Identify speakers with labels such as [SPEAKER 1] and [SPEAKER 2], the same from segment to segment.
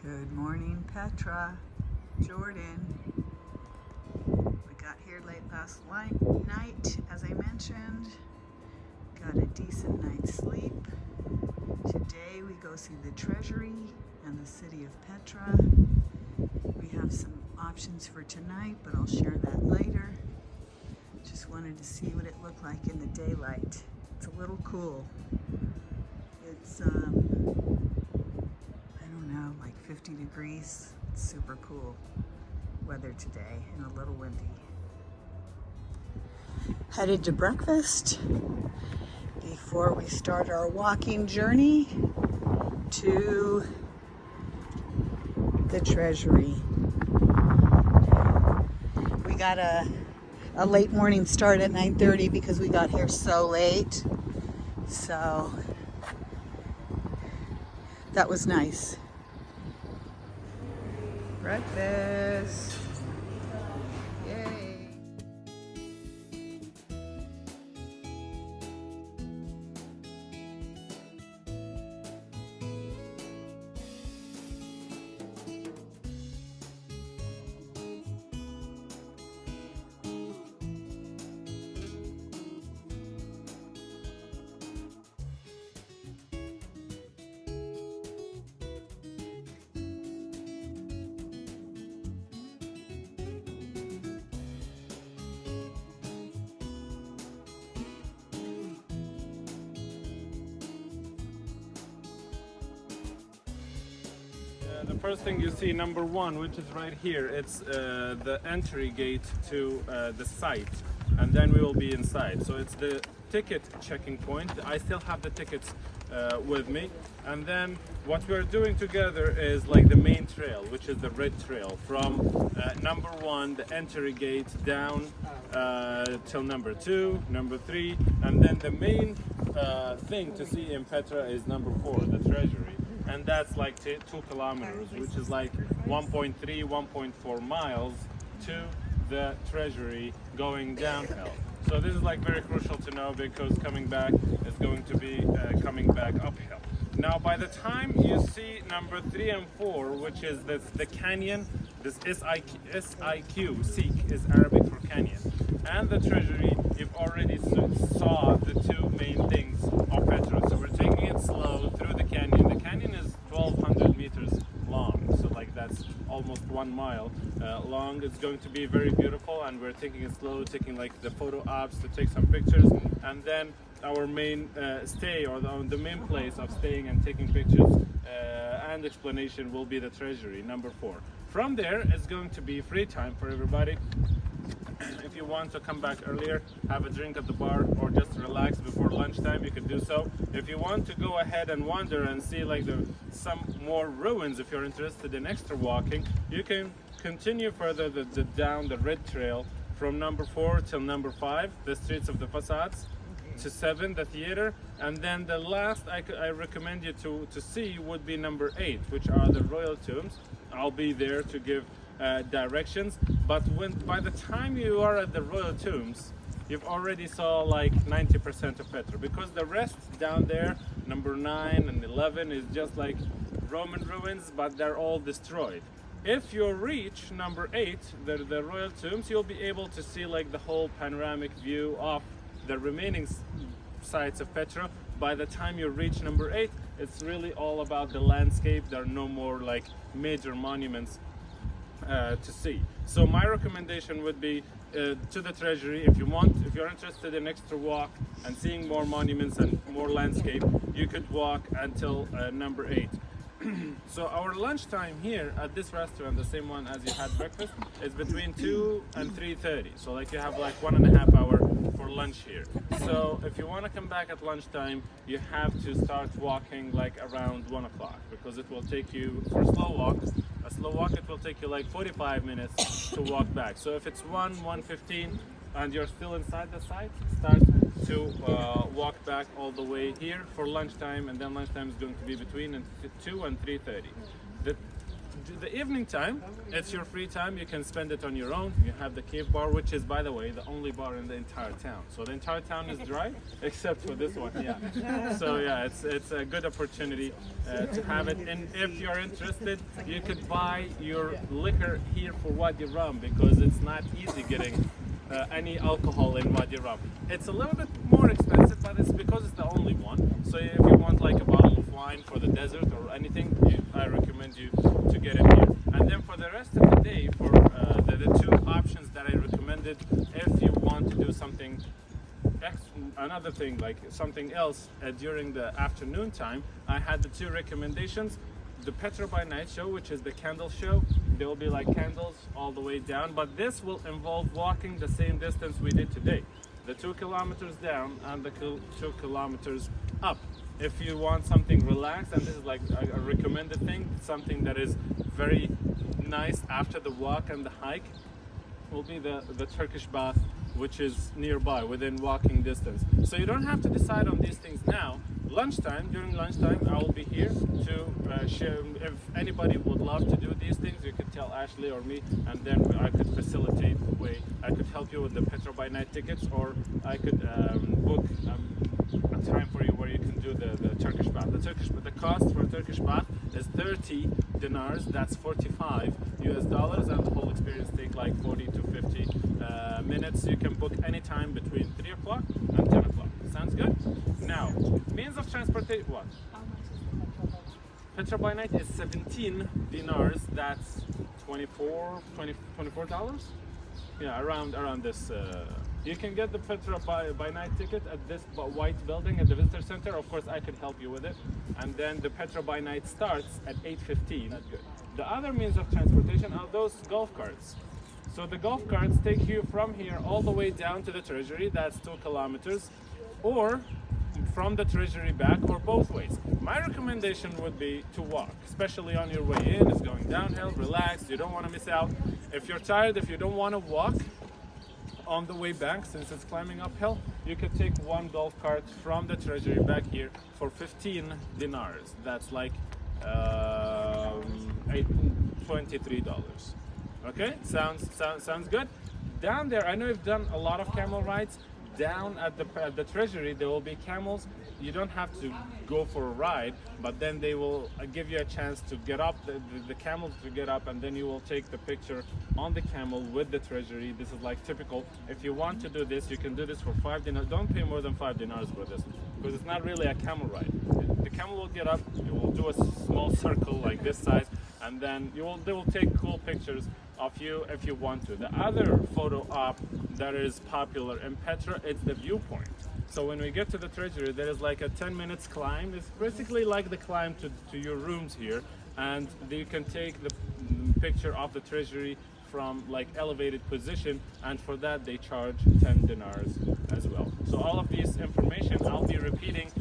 [SPEAKER 1] Good morning, Petra, Jordan. We got here late last night, as I mentioned. Got a decent night's sleep. Today we go see the Treasury and the city of Petra. We have some options for tonight, but I'll share that later. Just wanted to see what it looked like in the daylight. It's a little cool. It's like 50 degrees. It's super cool weather today and a little windy. Headed to breakfast before we start our walking journey to the Treasury. We got a late morning start at 9:30 because we got here so late. So that was nice. Breakfast. Yay.
[SPEAKER 2] The first thing you see, number one, which is right here, it's the entry gate to the site, and then we will be inside. So it's the ticket checking point. I still have the tickets with me, and then what we're doing together is like the main trail, which is the red trail from number one, the entry gate, down till number two, number three, and then the main thing to see in Petra is number four, the Treasury. And that's like 2 kilometers, which is like 1.3, 1.4 miles to the Treasury going downhill. So this is like very crucial to know because coming back is going to be coming back uphill. Now by the time you see number 3 and 4, which is the canyon, this SIQ, Sikh is Arabic for canyon, and the Treasury, you've already saw the two main things of Petra. So we're taking it slow through the canyon. The canyon is 1,200 meters long, so like that's almost 1 mile long. It's going to be very beautiful, and we're taking it slow, taking like the photo ops to take some pictures, and then our main stay, or the main place of staying and taking pictures and explanation will be the Treasury, number 4. From there, it's going to be free time for everybody. If you want to come back earlier, have a drink at the bar, or just relax before lunchtime, you can do so. If you want to go ahead and wander and see like some more ruins, if you're interested in extra walking, you can continue further down the red trail from number 4 till number 5, the streets of the facades, to 7, the theater, and then the last I recommend you to see would be number 8, which are the royal tombs. I'll be there to give directions, but by the time you are at the royal tombs, you've already saw like 90% of Petra, because the rest down there, number 9 and 11, is just like Roman ruins, but they're all destroyed. If you reach number 8, the royal tombs, you'll be able to see like the whole panoramic view of the remaining sites of Petra. By the time you reach number 8, it's really all about the landscape. There are no more like major monuments to see. So my recommendation would be to the Treasury. If you're interested in extra walk and seeing more monuments and more landscape, you could walk until number 8. So our lunchtime here at this restaurant, the same one as you had breakfast, is between 2 and 3:30. So like you have like 1.5 hours for lunch here. So if you want to come back at lunchtime, you have to start walking like around 1 o'clock, because it will take you, for a slow walk, it will take you like 45 minutes to walk back. So if it's 1:15 and you're still inside the site, start to walk back all the way here for lunchtime, and then lunchtime is going to be between 2 and 3:30. the evening time, it's your free time. You can spend it on your own. You have the cave bar, which is, by the way, the only bar in the entire town. So the entire town is dry, except for this one. Yeah. So yeah, it's a good opportunity to have it. And if you're interested, you could buy your liquor here for Wadi Rum, because it's not easy getting any alcohol in Wadi Rum. It's a little bit more expensive, but it's because it's the only one. So if you want like a bottle of wine for the desert or anything, I recommend you to get it here. And then for the rest of the day, for the two options that I recommended, if you want to do something another thing, like something else during the afternoon time, I had the two recommendations. The Petra by night show, which is the candle show. There will be like candles all the way down, but this will involve walking the same distance we did today, the 2 kilometers down and the 2 kilometers up. If you want something relaxed, and this is like a recommended thing, something that is very nice after the walk and the hike, will be the Turkish bath, which is nearby within walking distance. So you don't have to decide on these things now. During lunchtime, I will be here to share. If anybody would love to do these things, you could tell Ashley or me, and then I could facilitate the way. I could help you with the Petra by night tickets, or I could book a time for you where you can do the Turkish bath. The cost for a Turkish bath is 30 dinars, that's 45 US dollars, and the whole experience takes like 40 to 50 minutes. You can book any time between 3 o'clock and 10 o'clock. Sounds good? Now, means of transportation, what?
[SPEAKER 3] How much is the
[SPEAKER 2] Petra by night is 17 dinars, that's $24. Yeah, around this. You can get the Petra by night ticket at this white building at the visitor center. Of course, I could help you with it. And then the Petra by night starts at 8:15. That's good. The other means of transportation are those golf carts. So the golf carts take you from here all the way down to the Treasury, that's 2 kilometers, or from the Treasury back, or both ways. My recommendation would be to walk, especially on your way in. It's going downhill, relaxed, you don't want to miss out. If you're tired, if you don't want to walk on the way back, since it's climbing uphill, you could take one golf cart from the Treasury back here for 15 dinars. That's like $23. Okay, sounds good. Down there, I know you've done a lot of camel rides. Down at the Treasury, there will be camels. You don't have to go for a ride, but then they will give you a chance to get up, the camel to get up, and then you will take the picture on the camel with the Treasury. This is like typical. If you want to do this, you can do this for 5 dinars. Don't pay more than 5 dinars for this, because it's not really a camel ride. The camel will get up, you will do a small circle like this size, and then they will take cool pictures of you if you want to. The other photo op that is popular in Petra, it's the viewpoint. So when we get to the Treasury, there is like a 10 minutes climb. It's basically like the climb to your rooms here, and you can take the picture of the Treasury from like elevated position, and for that they charge 10 dinars as well. So all of this information I'll be repeating.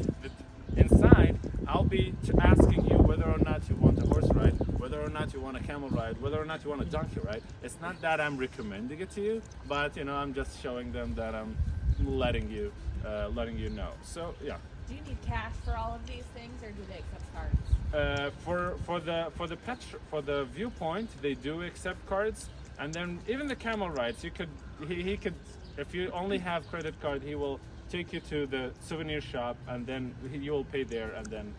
[SPEAKER 2] Inside, I'll be asking you whether or not you want a horse ride, whether or not you want a camel ride, whether or not you want a donkey ride. It's not that I'm recommending it to you, but I'm just showing them that I'm letting you know. So yeah.
[SPEAKER 3] Do you need cash for all of these things, or do they accept cards?
[SPEAKER 2] For the viewpoint, they do accept cards, and then even the camel rides, he could, if you only have credit card, he will take you to the souvenir shop, and then you will pay there, and then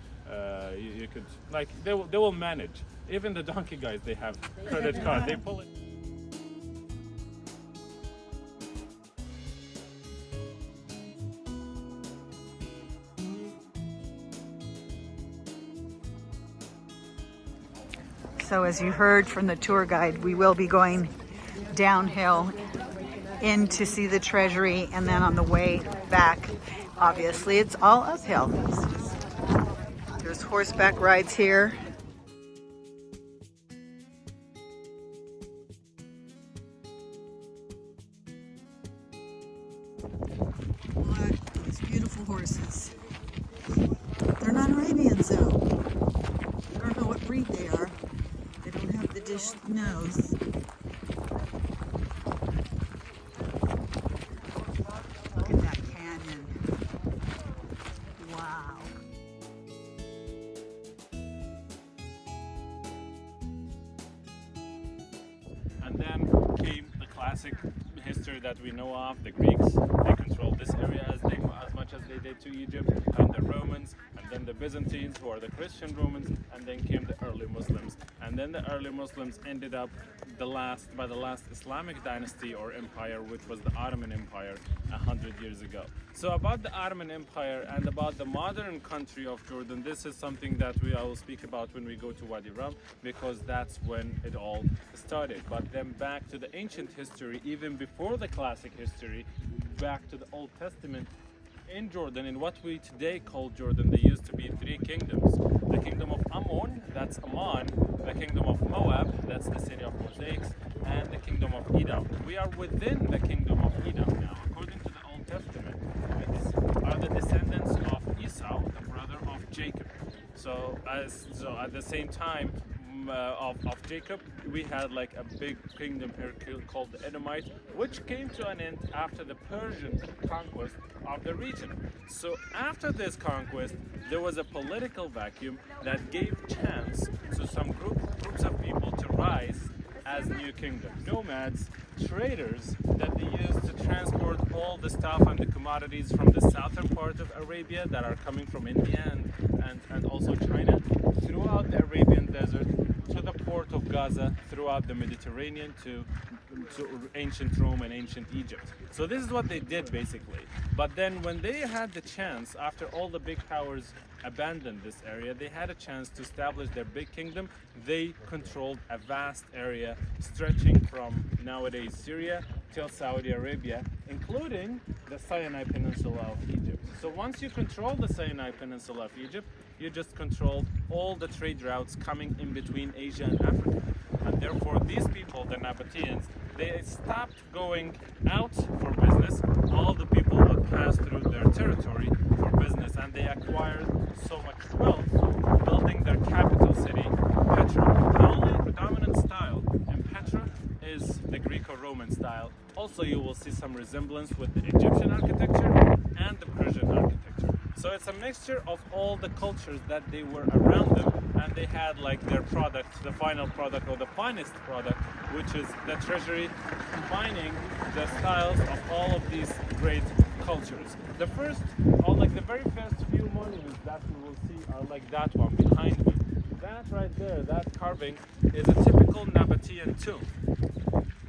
[SPEAKER 2] you could, like, they will manage. Even the donkey guys, they have credit card. They pull it.
[SPEAKER 1] So as you heard from the tour guide, we will be going downhill in to see the Treasury, and then on the way back, obviously it's all uphill. There's horseback rides here. What? These beautiful horses. They're not Arabians though. I don't know what breed they are. They don't have the dish nose. Look at that canyon. Wow.
[SPEAKER 2] that we know of. The Greeks, they controlled this area as much as they did to Egypt, and the Romans, and then the Byzantines, who are the Christian Romans, and then came the early Muslims. And then the early Muslims ended up by the last Islamic dynasty or empire, which was the Ottoman Empire 100 years ago. So about the Ottoman Empire and about the modern country of Jordan, this is something that I will speak about when we go to Wadi Rum, because that's when it all started. But then back to the ancient history, even before the classic history, back to the Old Testament. In Jordan, in what we today call Jordan, there used to be three kingdoms. The kingdom of Ammon, that's Amman, the kingdom of Moab, that's the city of mosaics, and the kingdom of Edom. We are within the kingdom of Edom now. According to the Old Testament, we are the descendants of Esau, the brother of Jacob. So at the same time, of Jacob, we had like a big kingdom here called the Edomite, which came to an end after the Persian conquest of the region. So after this conquest, there was a political vacuum that gave chance to some groups of people to rise as new kingdom. Nomads, traders that they used to transport all the stuff and the commodities from the southern part of Arabia that are coming from India and also China throughout the Arabian desert to the port of Gaza, throughout the Mediterranean to ancient Rome and ancient Egypt. So this is what they did basically. But then when they had the chance, after all the big powers abandoned this area, they had a chance to establish their big kingdom. They controlled a vast area stretching from nowadays Syria till Saudi Arabia, including the Sinai Peninsula of Egypt. So once you control the Sinai Peninsula of Egypt, you just control all the trade routes coming in between Asia and Africa. And therefore these people, the Nabateans, they stopped going out for business. All the people would pass through their territory for business, and they acquired so much wealth, building their capital city, Petra. The only predominant style in Petra is the Greco-Roman style. Also, you will see some resemblance with the Egyptian architecture and the Persian architecture. So it's a mixture of all the cultures that they were around them, and they had like their product, the final product or the finest product, which is the Treasury, combining the styles of all of these great cultures. The very first few monuments that you will see are like that one behind me. That right there, that carving, is a typical Nabatean tomb.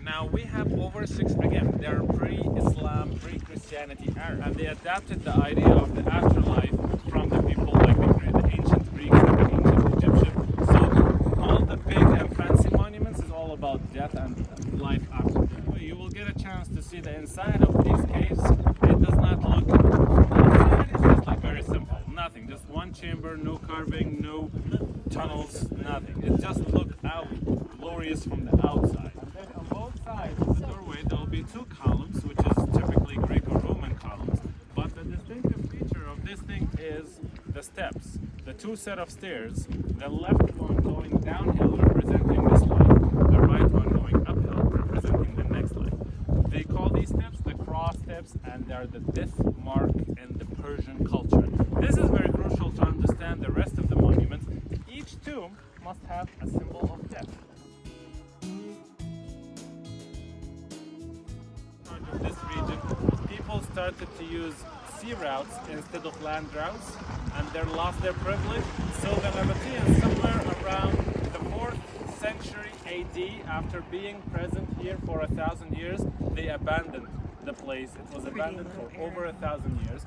[SPEAKER 2] Now we have over they are pre-Islam, pre-Christianity era, and they adapted the idea of the afterlife from the people like the ancient Greeks and the ancient Egyptians. So all the big and fancy monuments is all about death and life after death. You will get a chance to see the inside of these caves. It does not look, from the inside it's just like very simple, nothing, just one chamber, no carving, no tunnels, nothing. It just looks out glorious from the outside. And then on both sides of the doorway there will be two columns, which is typically Greco-Roman columns. But the distinctive feature of this thing is the steps. The two set of stairs, the left one going downhill representing this line, the right one going uphill representing the next line. They call these steps the cross steps, and they are the death mark in the Persian culture. This is very crucial to understand the rest of the monuments. Each tomb must have a symbol of death. Of this region, people started to use sea routes instead of land routes, and they lost their privilege. So the Nabateans, somewhere around the 4th century AD, after being present here for 1,000 years, they abandoned the place. It was abandoned for over 1,000 years.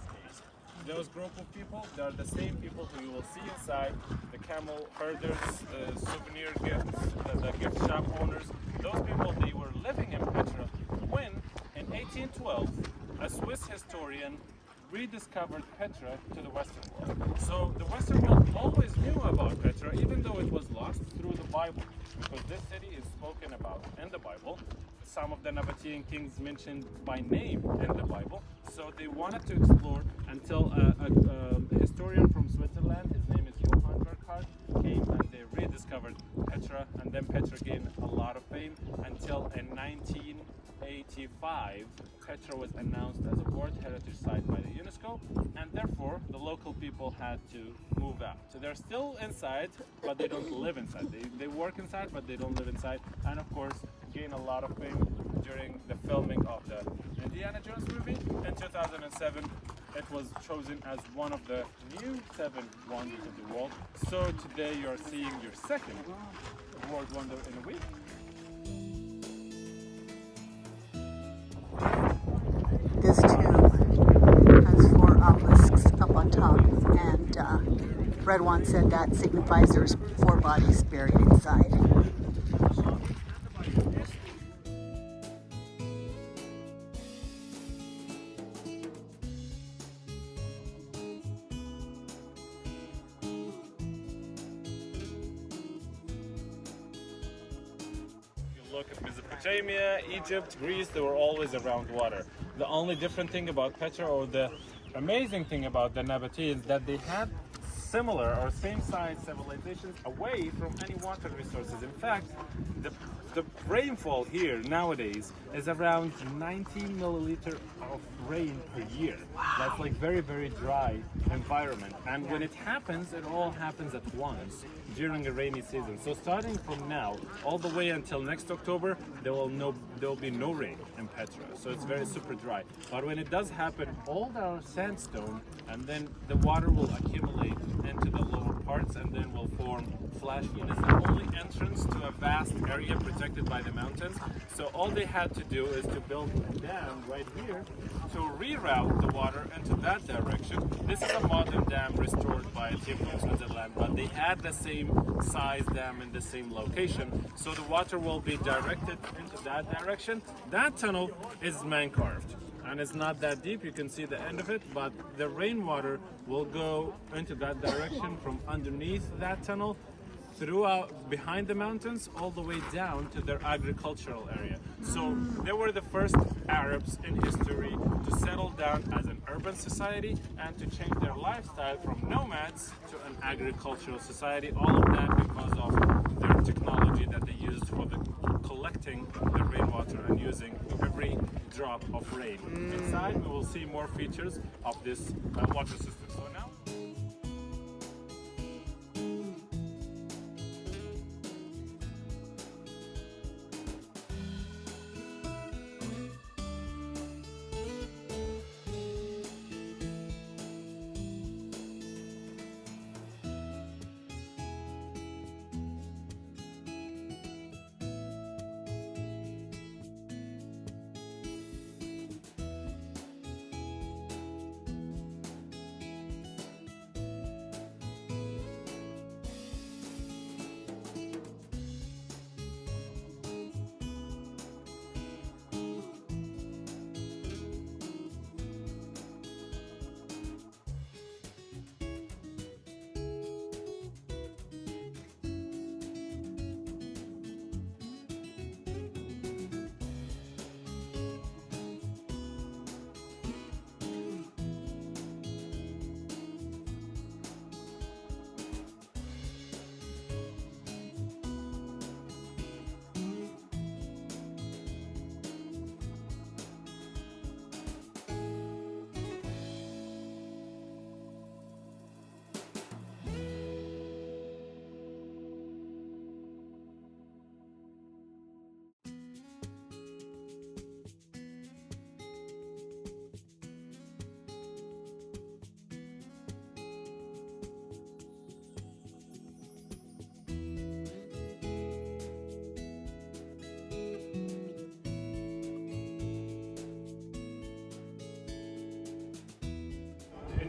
[SPEAKER 2] Those group of people, they are the same people who you will see inside, the camel herders, the souvenir gifts, the gift shop owners. Those people, they were living in Petra when, in 1812, a Swiss historian rediscovered Petra to the Western world. So the Western world always knew about Petra, even though it was lost through the Bible, because this city is spoken about in the Bible. Some of the Nabatean kings mentioned by name in the Bible. So they wanted to explore until a historian from Switzerland, his name is Johann Burckhardt, came and they rediscovered Petra, and then Petra gained a lot of fame until in 1985 Petra was announced as a World Heritage Site by the UNESCO, and therefore the local people had to move out. So they're still inside, but they don't live inside. They work inside, but they don't live inside, and of course gain a lot of fame during the filming of the Indiana Jones movie. In 2007, it was chosen as one of the new 7 wonders of the world. So today you're seeing your second world wonder in a week.
[SPEAKER 1] This tomb has 4 obelisks up on top, and Red One said that signifies there's 4 bodies buried inside.
[SPEAKER 2] Look at Mesopotamia, Egypt, Greece, they were always around water. The only different thing about Petra, or the amazing thing about the Nabateans, that they had similar or same size civilizations away from any water resources. In fact, the rainfall here nowadays is around 90 milliliter of rain per year. That's like very, very dry environment. And when it happens, it all happens at once during a rainy season. So starting from now all the way until next October, there will be no rain in Petra. So it's very super dry. But when it does happen, all our sandstone, and then the water will accumulate into the lower parts and then will form flash flood. It's the only entrance to a vast area protected by the mountains. So all they had to do is to build a dam right here to reroute the water into that direction. This is a modern dam restored by a team from Switzerland, but they had the same size dam in the same location. So the water will be directed into that direction. That tunnel is man-carved, and it's not that deep. You can see the end of it, but the rainwater will go into that direction from underneath that tunnel, throughout behind the mountains, all the way down to their agricultural area. So they were the first Arabs in history to settle down as an urban society and to change their lifestyle from nomads to an agricultural society. All of that because of their technology that they used for the collecting the rainwater and using every drop of rain. Inside we will see more features of this water system. So now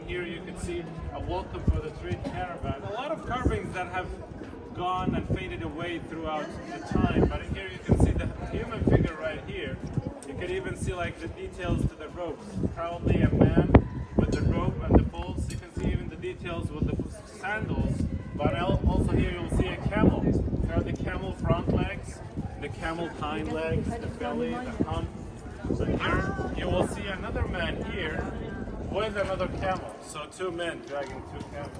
[SPEAKER 2] here you can see a welcome for the trade caravan. A lot of carvings that have gone and faded away throughout the time, but here you can see the human figure right here. You can even see like the details to the ropes. Probably a man with the rope and the poles. You can see even the details with the sandals. But also here you'll see a camel. There are the camel front legs, the camel hind legs, the belly, the hump. So here you will see another man here with another camel. So 2 men dragging 2 camels.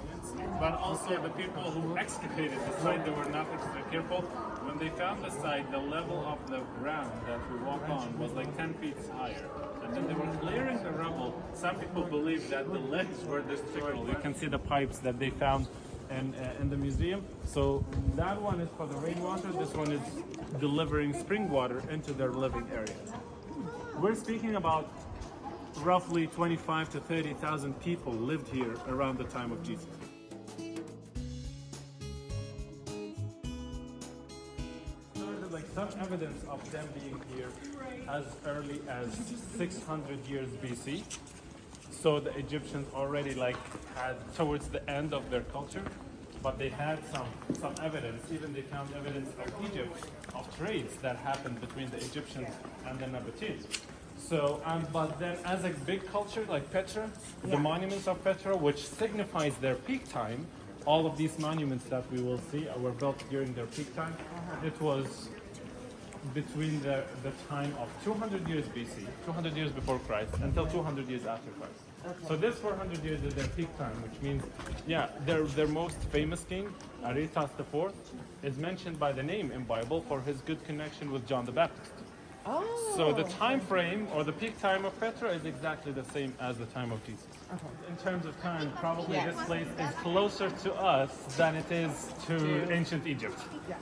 [SPEAKER 2] But also the people who excavated the site, they were not extra careful. When they found the site, the level of the ground that we walk on was like 10 feet higher. And then they were clearing the rubble. Some people believe that the legs were destroyed. You can see the pipes that they found in the museum. So that one is for the rainwater. This one is delivering spring water into their living area. We're speaking about roughly 25 to 30,000 people lived here around the time of Jesus. Like some evidence of them being here as early as 600 years BC. So the Egyptians already like had towards the end of their culture, but they had some evidence. Even they found evidence of Egypt of trades that happened between the Egyptians and the Nabateans. So, but then as a big culture like Petra, the monuments of Petra, which signifies their peak time, all of these monuments that we will see were built during their peak time. It was between the time of 200 years BC, 200 years before Christ, until 200 years after Christ. Okay. So this 400 years is their peak time, which means, yeah, their most famous king, Aretas IV, is mentioned by the name in Bible for his good connection with John the Baptist.
[SPEAKER 4] Oh.
[SPEAKER 2] So the time frame or the peak time of Petra is exactly the same as the time of Jesus.
[SPEAKER 4] Okay.
[SPEAKER 2] In terms of time, probably this place is closer to us than it is to ancient Egypt.
[SPEAKER 4] Yeah.